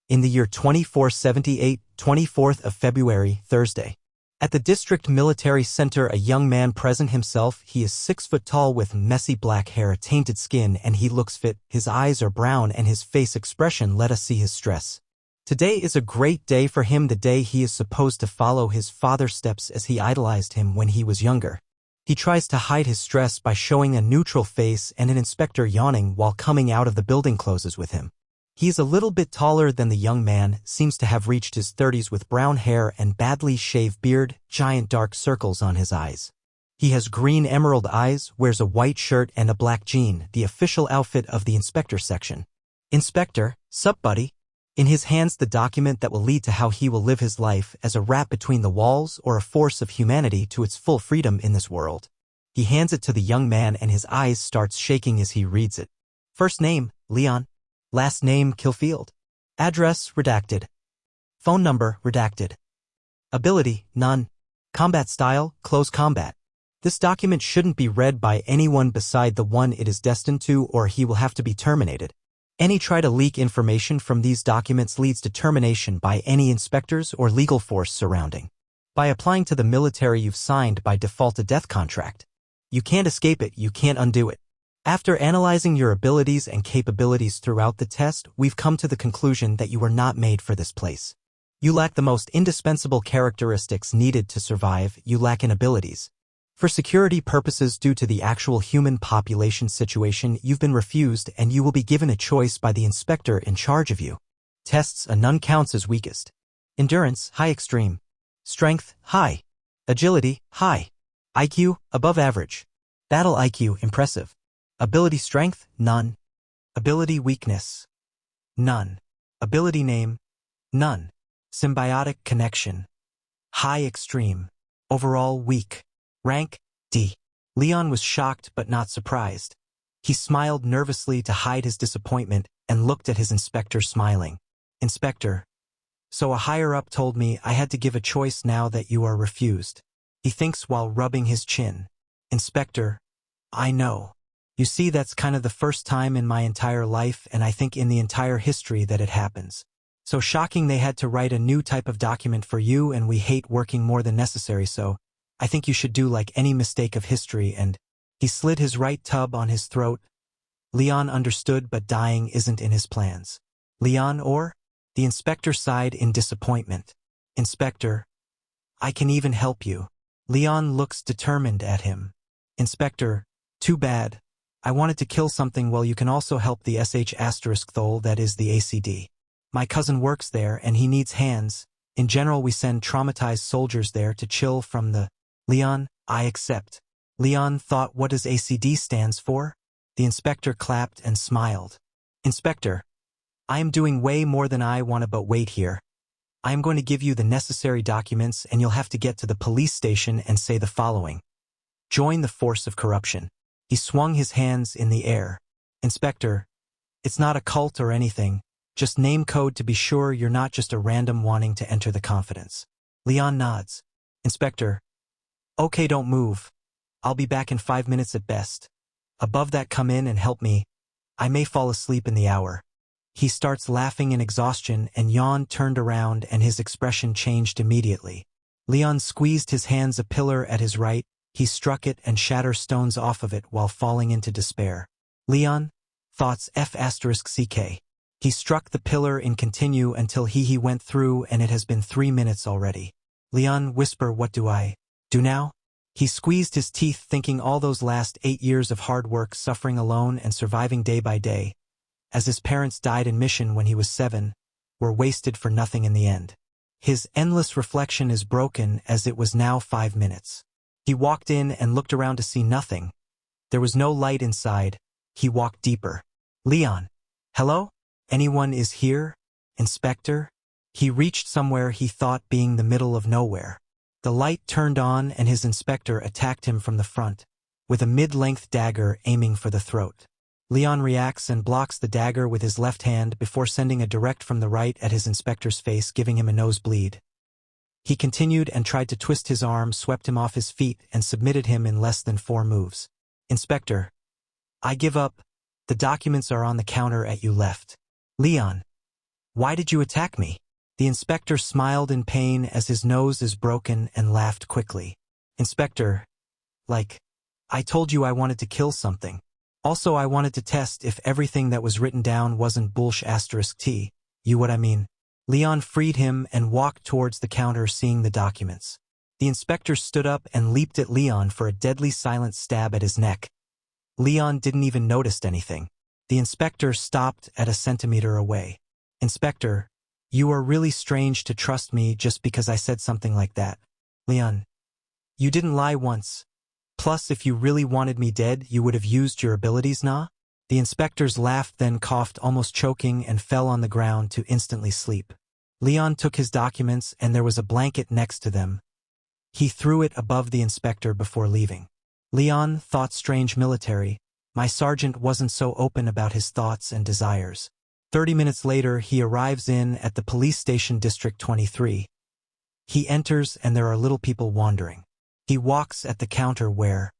In the year 2478, 24th of February, Thursday. At the District Military Center, a young man present himself. He is 6 foot tall with messy black hair, tainted skin, and he looks fit. His eyes are brown and his face expression let us see his stress. Today is a great day for him, the day he is supposed to follow his father's steps as he idolized him when he was younger. He tries to hide his stress by showing a neutral face, and an inspector yawning while coming out of the building closes with him. He is a little bit taller than the young man, seems to have reached his 30s with brown hair and badly shaved beard, giant dark circles on his eyes. He has green emerald eyes, wears a white shirt and a black jean, the official outfit of the inspector section. Inspector, sup buddy? In his hands the document that will lead to how he will live his life as a rat between the walls or a force of humanity to its full freedom in this world. He hands it to the young man and his eyes starts shaking as he reads it. First name, Leon. Last name, Kilfield. Address, redacted. Phone number, redacted. Ability, none. Combat style, close combat. This document shouldn't be read by anyone beside the one it is destined to, or he will have to be terminated. Any try to leak information from these documents leads to termination by any inspectors or legal force surrounding. By applying to the military, you've signed by default a death contract. You can't escape it, you can't undo it. After analyzing your abilities and capabilities throughout the test, we've come to the conclusion that you were not made for this place. You lack the most indispensable characteristics needed to survive. You lack in abilities. For security purposes, due to the actual human population situation, you've been refused and you will be given a choice by the inspector in charge of you. Tests: a none counts as weakest. Endurance, high extreme. Strength, high. Agility, high. IQ, above average. Battle IQ, impressive. Ability strength, none. Ability weakness, none. Ability name, none. Symbiotic connection, high extreme. Overall weak. Rank, D. Leon was shocked but not surprised. He smiled nervously to hide his disappointment and looked at his inspector smiling. Inspector, so a higher-up told me I had to give a choice now that you are refused. He thinks while rubbing his chin. Inspector, I know. You see, that's kind of the first time in my entire life, and I think in the entire history, that it happens. So shocking they had to write a new type of document for you, and we hate working more than necessary, so I think you should do like any mistake of history. And he slid his right tub on his throat. Leon understood, but dying isn't in his plans. Leon, or? The inspector sighed in disappointment. Inspector, I can even help you. Leon looks determined at him. Inspector, too bad. I wanted to kill something. Well, you can also help the sh*thol, that is the ACD. My cousin works there and he needs hands. In general, we send traumatized soldiers there to chill from the... Leon, I accept. Leon thought, what does ACD stands for? The inspector clapped and smiled. Inspector, I am doing way more than I want to, but wait here. I am going to give you the necessary documents and you'll have to get to the police station and say the following. Join the force of corruption. He swung his hands in the air. Inspector, it's not a cult or anything, just name code to be sure you're not just a random wanting to enter the confidence. Leon nods. Inspector, okay, don't move. I'll be back in 5 minutes at best. Above that, come in and help me. I may fall asleep in the hour. He starts laughing in exhaustion and Jan turned around and his expression changed immediately. Leon squeezed his hands a pillar at his right. He struck it and shattered stones off of it while falling into despair. Leon, thoughts F***CK. He struck the pillar and continue until he went through, and it has been 3 minutes already. Leon, whisper, what do I do now? He squeezed his teeth, thinking all those last 8 years of hard work, suffering alone and surviving day by day, as his parents died in mission when he was 7, were wasted for nothing in the end. His endless reflection is broken as it was now 5 minutes. He walked in and looked around to see nothing. There was no light inside. He walked deeper. Leon. Hello? Anyone is here? Inspector? He reached somewhere he thought being the middle of nowhere. The light turned on and his inspector attacked him from the front, with a mid-length dagger aiming for the throat. Leon reacts and blocks the dagger with his left hand before sending a direct from the right at his inspector's face, giving him a nosebleed. He continued and tried to twist his arm, swept him off his feet, and submitted him in less than 4 moves. Inspector, I give up. The documents are on the counter at you left. Leon. Why did you attack me? The inspector smiled in pain as his nose is broken and laughed quickly. Inspector, I told you I wanted to kill something. Also, I wanted to test if everything that was written down wasn't bullsh*t. You what I mean? Leon freed him and walked towards the counter seeing the documents. The inspector stood up and leaped at Leon for a deadly silent stab at his neck. Leon didn't even notice anything. The inspector stopped at a centimeter away. Inspector, you are really strange to trust me just because I said something like that. Leon, you didn't lie once. Plus, if you really wanted me dead, you would have used your abilities, nah? The inspector's laugh then coughed, almost choking, and fell on the ground to instantly sleep. Leon took his documents and there was a blanket next to them. He threw it above the inspector before leaving. Leon thought strange military. My sergeant wasn't so open about his thoughts and desires. 30 minutes later, he arrives at the police station District 23. He enters and there are little people wandering. He walks at the counter where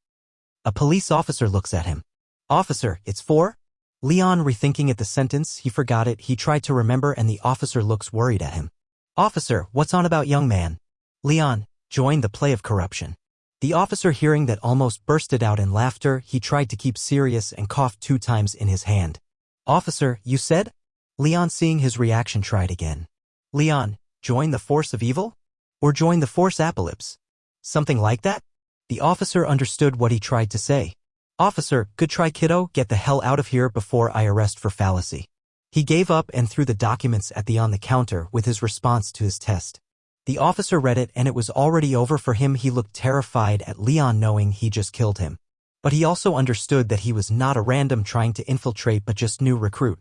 a police officer looks at him. Officer, it's 4? Leon rethinking at the sentence, he forgot it, he tried to remember and the officer looks worried at him. Officer, what's on about young man? Leon, join the play of corruption. The officer hearing that almost bursted out in laughter, he tried to keep serious and coughed 2 times in his hand. Officer, you said? Leon seeing his reaction tried again. Leon, join the force of evil? Or join the force apocalypse? Something like that? The officer understood what he tried to say. Officer, good try kiddo, get the hell out of here before I arrest for fallacy. He gave up and threw the documents at on the counter with his response to his test. The officer read it and it was already over for him. He looked terrified at Leon knowing he just killed him. But he also understood that he was not a random trying to infiltrate but just new recruit.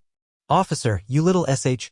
Officer, you little sh.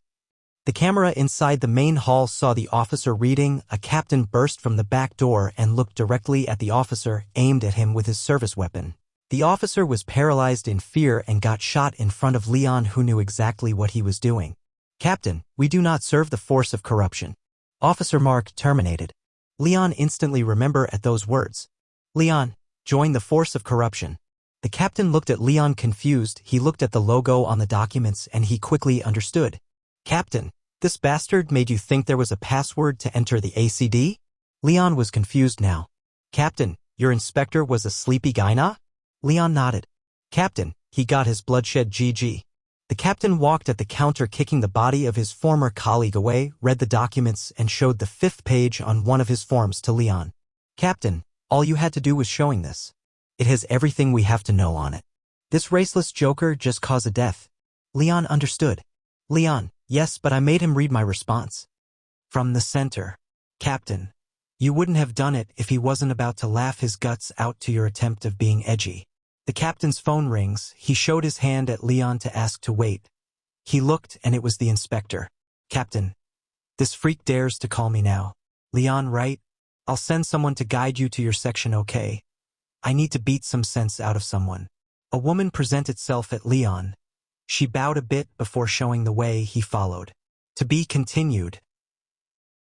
The camera inside the main hall saw the officer reading. A captain burst from the back door and looked directly at the officer, aimed at him with his service weapon. The officer was paralyzed in fear and got shot in front of Leon, who knew exactly what he was doing. Captain, we do not serve the force of corruption. Officer Mark terminated. Leon instantly remembered at those words. Leon, join the force of corruption. The captain looked at Leon confused. He looked at the logo on the documents and he quickly understood. Captain, this bastard made you think there was a password to enter the ACD? Leon was confused now. Captain, your inspector was a sleepy guy, nah? Leon nodded. Captain, he got his bloodshed GG. The captain walked at the counter kicking the body of his former colleague away, read the documents and showed the 5th page on one of his forms to Leon. Captain, all you had to do was showing this. It has everything we have to know on it. This raceless joker just caused a death. Leon understood. Leon, yes, but I made him read my response. From the center. Captain, you wouldn't have done it if he wasn't about to laugh his guts out to your attempt of being edgy. The captain's phone rings. He showed his hand at Leon to ask to wait. He looked and it was the inspector. Captain, this freak dares to call me now. Leon, right? I'll send someone to guide you to your section, okay? I need to beat some sense out of someone. A woman presented itself at Leon. She bowed a bit before showing the way. He followed. To be continued.